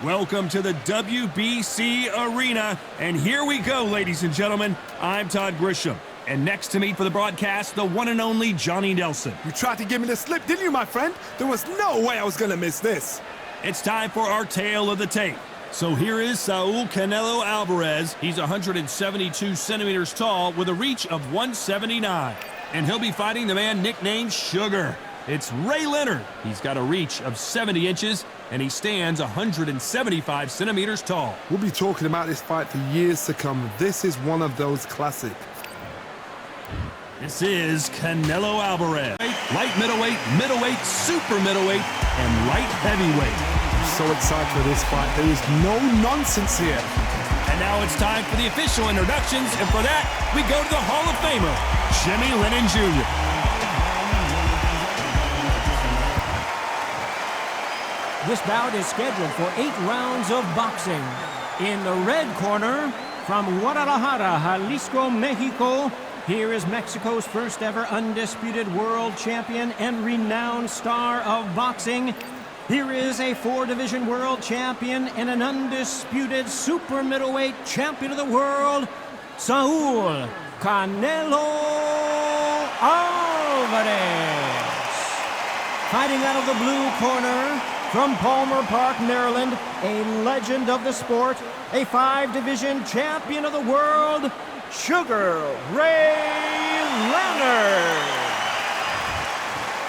Welcome to the WBC Arena, and here we go, ladies and gentlemen. I'm Todd Grisham, and next to me for the broadcast, the one and only Johnny Nelson. You tried to give me the slip, didn't you, my friend? There was no way I was going to miss this. It's time for our tale of the tape. So here is Saul Canelo Alvarez. He's 172 centimeters tall with a reach of 179. And he'll be fighting the man nicknamed Sugar. It's Ray Leonard. He's got a reach of 70 inches, and he stands 175 centimeters tall. We'll be talking about this fight for years to come. This is one of those classics. This is Canelo Alvarez. Light middleweight, super middleweight, and light heavyweight. I'm so excited for this fight. There is no nonsense here. And now it's time for the official introductions, and for that, we go to the Hall of Famer, Jimmy Lennon Jr. This bout is scheduled for 8 rounds of boxing. In the red corner, from Guadalajara, Jalisco, Mexico, here is Mexico's first ever undisputed world champion and renowned star of boxing. Here is a 4-division world champion and an undisputed super middleweight champion of the world, Saul Canelo Alvarez. Fighting out of the blue corner, from Palmer Park, Maryland, a legend of the sport, a 5-division champion of the world, Sugar Ray Leonard.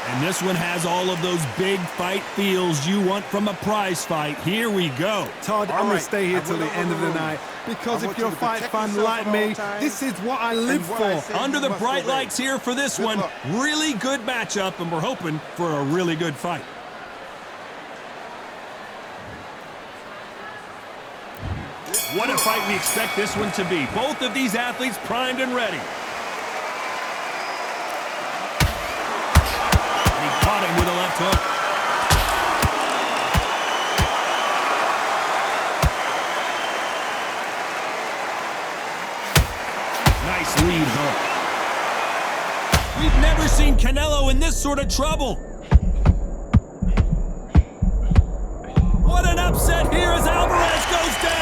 And this one has all of those big fight feels you want from a prize fight. Here we go. Todd, I'm going to stay here till the end of the night, because if you're a fight fan like me, this is what I live for. Under the bright lights here for this one, really good matchup, and we're hoping for a really good fight. What a fight we expect this one to be. Both of these athletes primed and ready. And he caught him with a left hook. Nice lead hook. We've never seen Canelo in this sort of trouble. What an upset here as Alvarez goes down.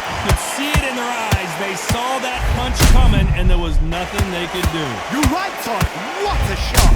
You could see it in their eyes. They saw that punch coming, and there was nothing they could do. You're right, Todd. What a shot.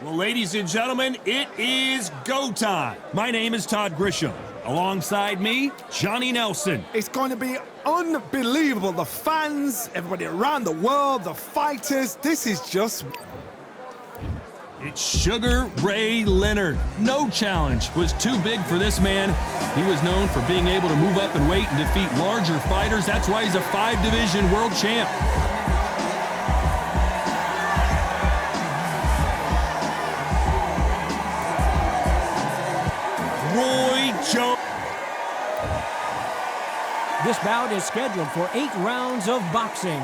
Well, ladies and gentlemen, it is go time. My name is Todd Grisham. Alongside me, Johnny Nelson. It's going to be unbelievable. The fans, everybody around the world, the fighters. This is just... It's Sugar Ray Leonard. No challenge was too big for this man. He was known for being able to move up in weight and defeat larger fighters. That's why he's a 5-division world champ. This bout is scheduled for 8 rounds of boxing.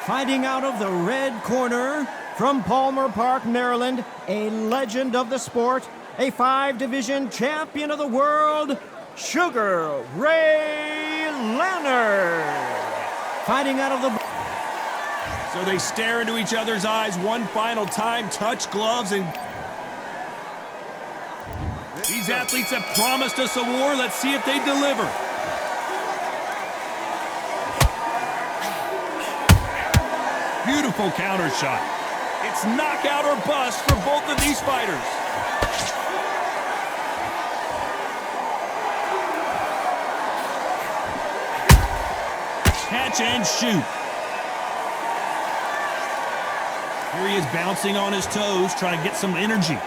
Fighting out of the red corner from Palmer Park, Maryland, a legend of the sport, a 5-division champion of the world, Sugar Ray Leonard. Fighting out of the... So they stare into each other's eyes one final time, touch gloves, and... These athletes have promised us a war. Let's see if they deliver. Beautiful counter shot. It's knockout or bust for both of these fighters. Catch and shoot. Here he is bouncing on his toes, trying to get some energy.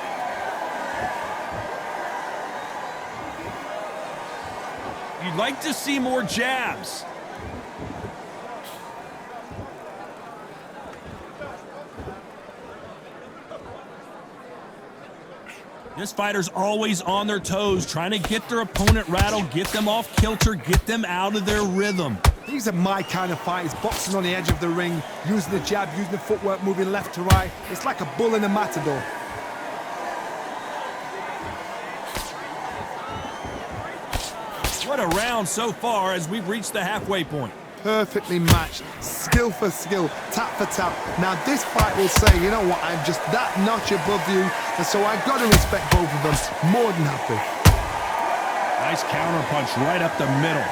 You'd like to see more jabs. This fighter's always on their toes, trying to get their opponent rattled, get them off kilter, get them out of their rhythm. These are my kind of fighters, boxing on the edge of the ring, using the jab, using the footwork, moving left to right. It's like a bull in a matador. What a round so far as we've reached the halfway point. Perfectly matched, skill for skill, tap for tap. Now this fight will say, you know what, I'm just that notch above you, and so I've got to respect both of them. More than happy. Nice counter punch right up the middle.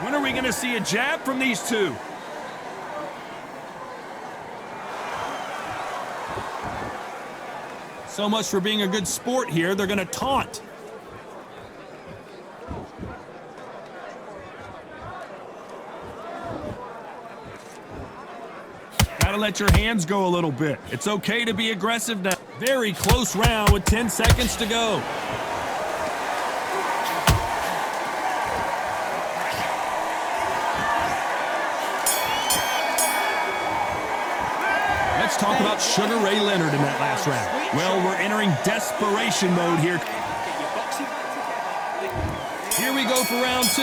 When are we going to see a jab from these two? So much for being a good sport here. They're going to taunt. Gotta let your hands go a little bit. It's okay to be aggressive now. Very close round with 10 seconds to go. Let's talk about Sugar Ray Leonard in that last round. Well, we're entering desperation mode here. Here we go for round 2.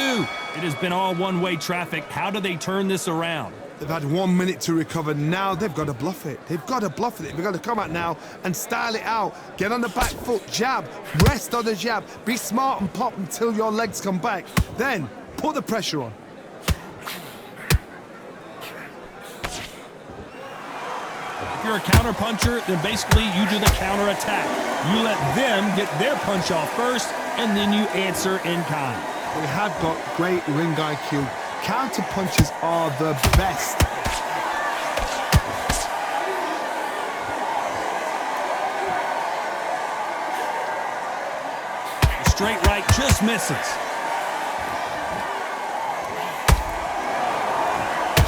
It has been all one-way traffic. How do they turn this around? They've had 1 minute to recover. Now they've got to bluff it. They've got to bluff it. They've got to come out now and style it out. Get on the back foot, jab, rest on the jab. Be smart and pop until your legs come back. Then put the pressure on. If you're a counter puncher, then basically you do the counter attack. You let them get their punch off first, and then you answer in kind. They have got great ring IQ. Counter punches are the best. The straight right just misses.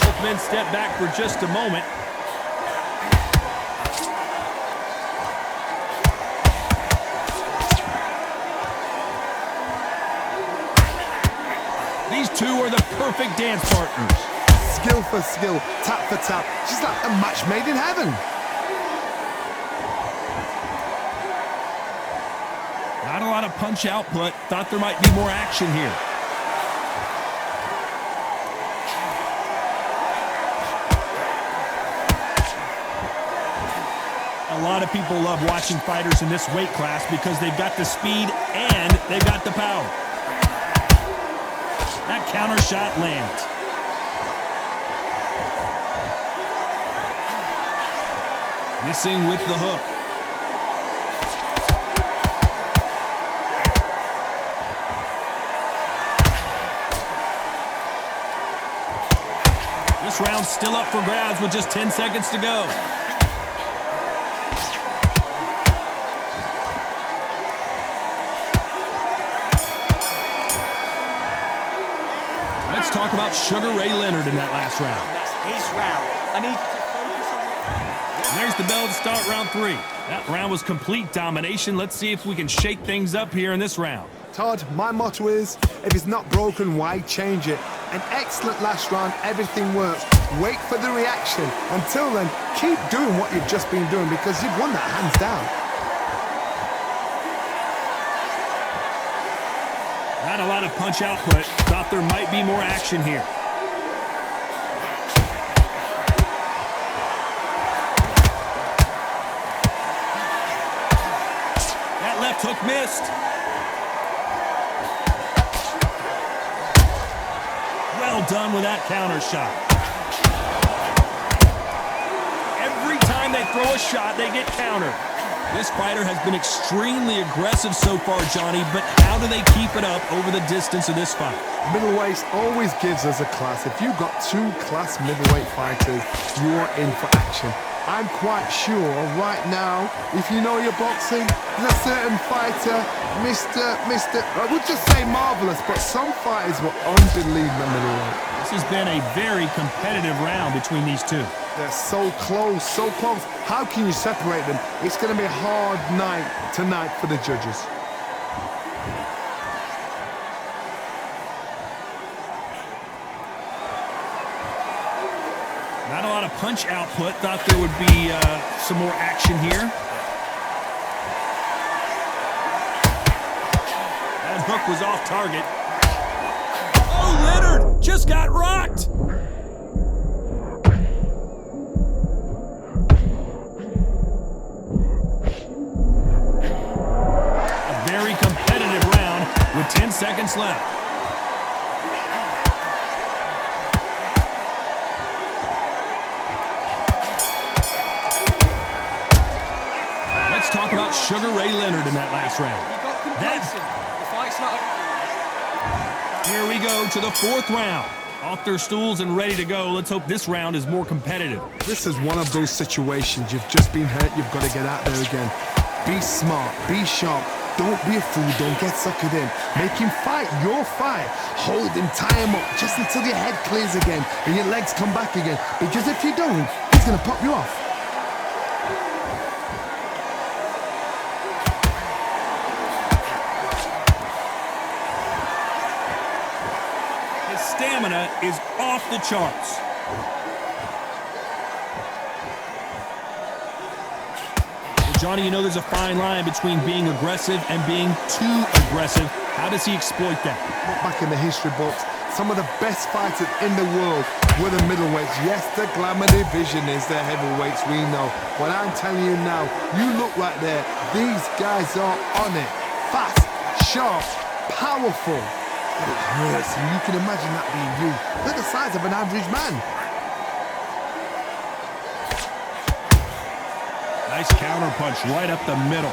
Both men step back for just a moment. These two are the perfect dance partners. Skill for skill, tap for tap, just like a match made in heaven. Not a lot of punch output. Thought there might be more action here. A lot of people love watching fighters in this weight class because they've got the speed and they've got the power. That counter shot lands. Missing with the hook. This round's still up for grabs with just 10 seconds to go. Let's talk about Sugar Ray Leonard in that last round. That's his round. I need to focus on it. And there's the bell to start round 3. That round was complete domination. Let's see if we can shake things up here in this round. Todd, my motto is, if it's not broken, why change it? An excellent last round, everything works. Wait for the reaction. Until then, keep doing what you've just been doing because you've won that hands down. Not a lot of punch output. Thought there might be more action here. That left hook missed. Well done with that counter shot. Every time they throw a shot, they get countered. This fighter has been extremely aggressive so far, Johnny, but how do they keep it up over the distance of this fight? Middleweight always gives us a class. If you've got 2 class middleweight fighters, you're in for action. I'm quite sure right now, if you know your boxing, there's a certain fighter, I would just say marvelous, but some fighters will unbelievable middleweight. This has been a very competitive round between these two. They're so close, so close. How can you separate them? It's going to be a hard night tonight for the judges. Not a lot of punch output. Thought there would be some more action here. That hook was off target. Oh, Leonard just got rocked. A very competitive round with 10 seconds left. Talk about Sugar Ray Leonard in that last round. The fight's not over. Here we go to the 4th round. Off their stools and ready to go. Let's hope this round is more competitive. This is one of those situations. You've just been hurt. You've got to get out there again. Be smart. Be sharp. Don't be a fool. Don't get suckered in. Make him fight your fight. Hold him. Tie him up just until your head clears again and your legs come back again. Because if you don't, he's going to pop you off. Stamina is off the charts. Well, Johnny, you know there's a fine line between being aggressive and being too aggressive. How does he exploit that? Look back in the history books. Some of the best fighters in the world were the middleweights. Yes, the glamour division is the heavyweights, we know. But I'm telling you now, you look right there. These guys are on it. Fast, sharp, powerful. But it hurts, and you can imagine that being you. They're the size of an average man. Nice counter punch right up the middle.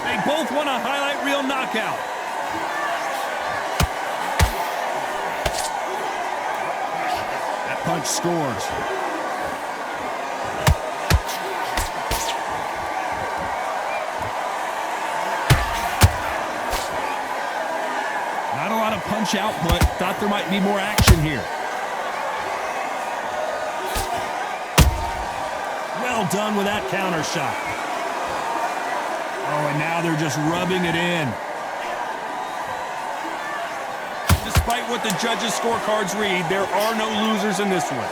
They both want a highlight reel knockout. That punch scores. Punch output. Thought there might be more action here. Well done with that counter shot. Oh, and now they're just rubbing it in. Despite what the judges' scorecards read, there are no losers in this one.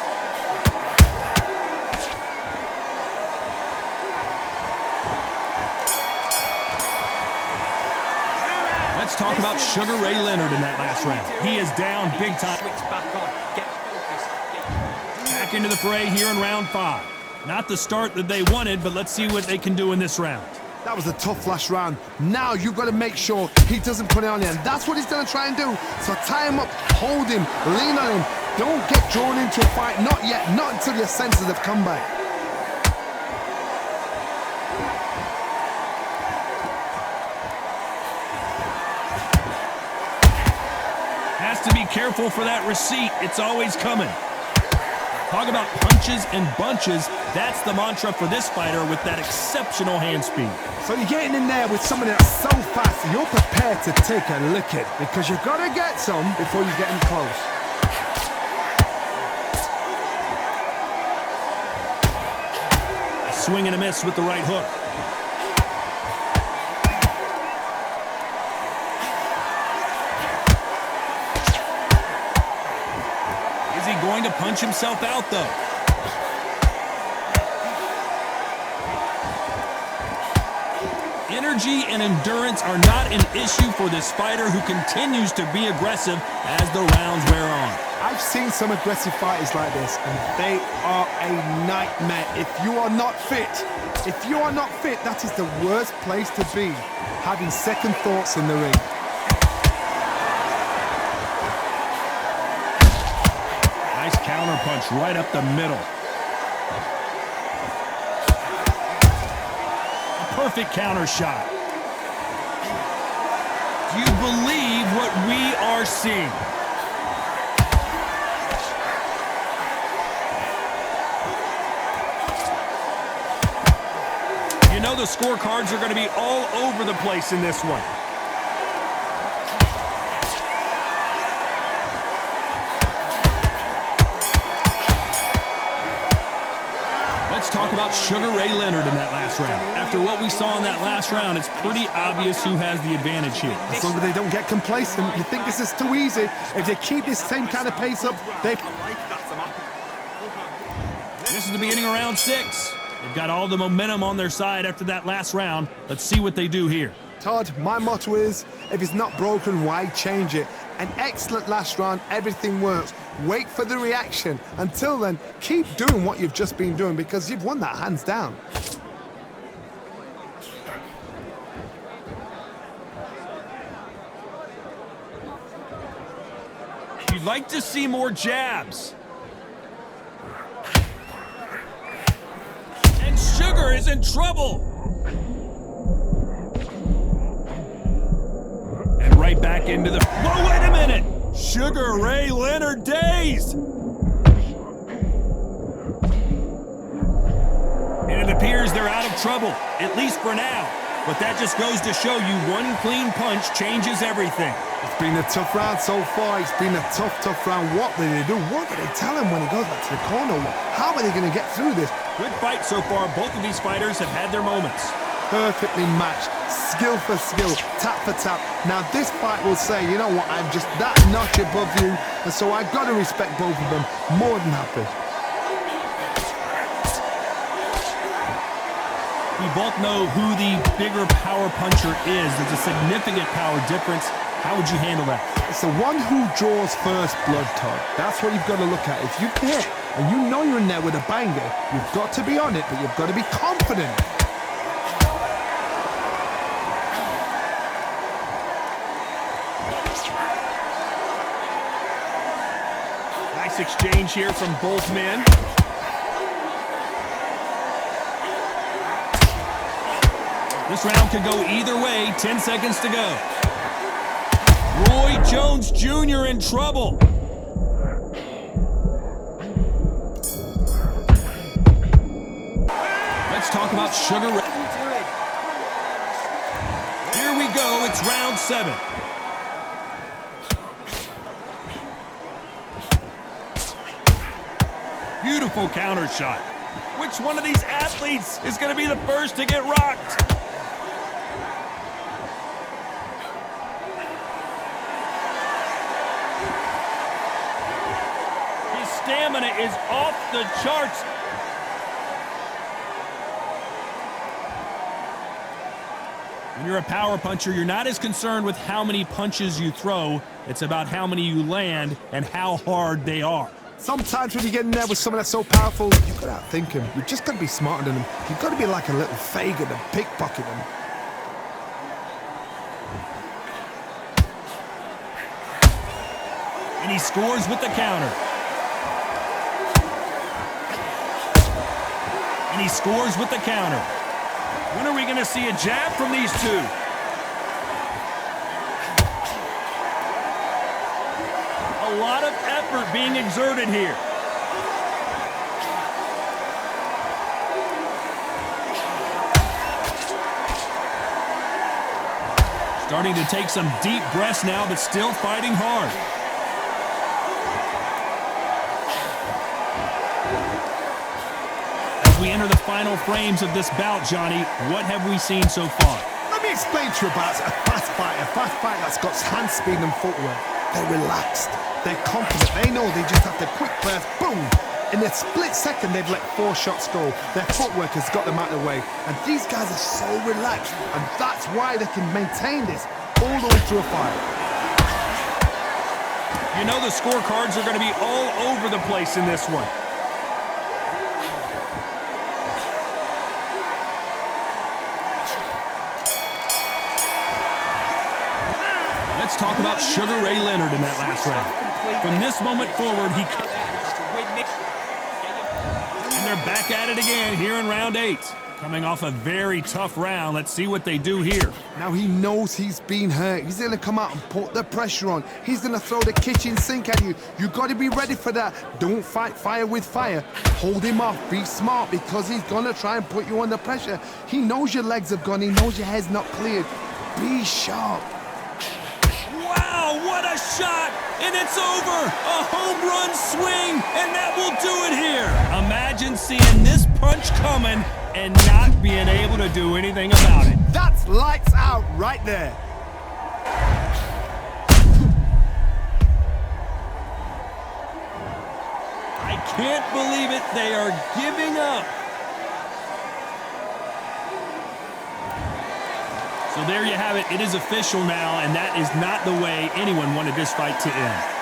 Let's talk about Sugar Ray Leonard in that last round. He is down big time. Back into the fray here in round 5. Not the start that they wanted, but let's see what they can do in this round. That was a tough last round. Now you've got to make sure he doesn't put it on you. And that's what he's going to try and do. So tie him up, hold him, lean on him. Don't get drawn into a fight. Not yet. Not until your senses have come back. to be careful for that receipt. It's always coming. Talk about punches and bunches. That's the mantra for this fighter with that exceptional hand speed. So you're getting in there with someone that's so fast, you're prepared to take a licking because you've got to get some before you get in close. A swing and a miss with the right hook. Is he going to punch himself out, though? Energy and endurance are not an issue for this fighter who continues to be aggressive as the rounds wear on. I've seen some aggressive fighters like this, and they are a nightmare. If you are not fit, that is the worst place to be, having second thoughts in the ring. Nice counter punch right up the middle. Perfect counter shot. Do you believe what we are seeing? You know the scorecards are going to be all over the place in this one. Talk about Sugar Ray Leonard in that last round. After what we saw in that last round, it's pretty obvious who has the advantage here. As long as they don't get complacent, you think this is too easy. If they keep this same kind of pace up, they... This is the beginning of round 6. They've got all the momentum on their side after that last round. Let's see what they do here. Todd, my motto is, if it's not broken, why change it? An excellent last round, everything works. Wait for the reaction. Until then, keep doing what you've just been doing because you've won that hands down. You'd like to see more jabs. And Sugar is in trouble. And right back into the... Whoa, wait a minute! Sugar Ray Leonard dazed! And it appears they're out of trouble, at least for now. But that just goes to show you one clean punch changes everything. It's been a tough round so far. It's been a tough round. What do they do? What do they tell him when he goes back to the corner? How are they going to get through this? Good fight so far. Both of these fighters have had their moments. Perfectly matched, skill for skill, tap for tap. Now this fight will say, you know what, I'm just that notch above you, and so I've got to respect both of them. More than happy. We both know who the bigger power puncher is. There's a significant power difference. How would you handle that? It's the one who draws first blood, Todd. That's what you've got to look at. If you hit and you know you're in there with a banger, you've got to be on it, but you've got to be confident. Nice exchange here from both men. This round could go either way. 10 seconds to go. Roy Jones Jr. in trouble. Let's talk about Sugar Ray. Here we go. It's round 7. Beautiful counter shot. Which one of these athletes is going to be the first to get rocked? His stamina is off the charts. When you're a power puncher, you're not as concerned with how many punches you throw. It's about how many you land and how hard they are. Sometimes when you get in there with someone that's so powerful, you've got to outthink him. You've just got to be smarter than him. You've got to be like a little Fagin and pickpocket him. And he scores with the counter. And he scores with the counter. When are we going to see a jab from these two? a lot of effort being exerted here. Starting to take some deep breaths now, but still fighting hard. As we enter the final frames of this bout, Johnny, what have we seen so far? Let me explain to you about a fast fighter that's got hand speed and footwork. They're relaxed, they're confident, they know they just have to quick burst, boom! In a split second, they've let 4 shots go. Their footwork has got them out of the way. And these guys are so relaxed, and that's why they can maintain this all the way through a fight. You know the scorecards are going to be all over the place in this one. Let's talk about Sugar Ray Leonard in that last round. From this moment forward, and they're back at it again here in round 8. Coming off a very tough round. Let's see what they do here. Now he knows he's been hurt. He's going to come out and put the pressure on. He's going to throw the kitchen sink at you. You got to be ready for that. Don't fight fire with fire. Hold him off. Be smart, because he's going to try and put you under pressure. He knows your legs have gone. He knows your head's not cleared. Be sharp. Wow, what a shot! And it's over! A home run swing, and that will do it here! Imagine seeing this punch coming and not being able to do anything about it. That's lights out right there. I can't believe it. They are giving up. So there you have it. It is official now, and that is not the way anyone wanted this fight to end.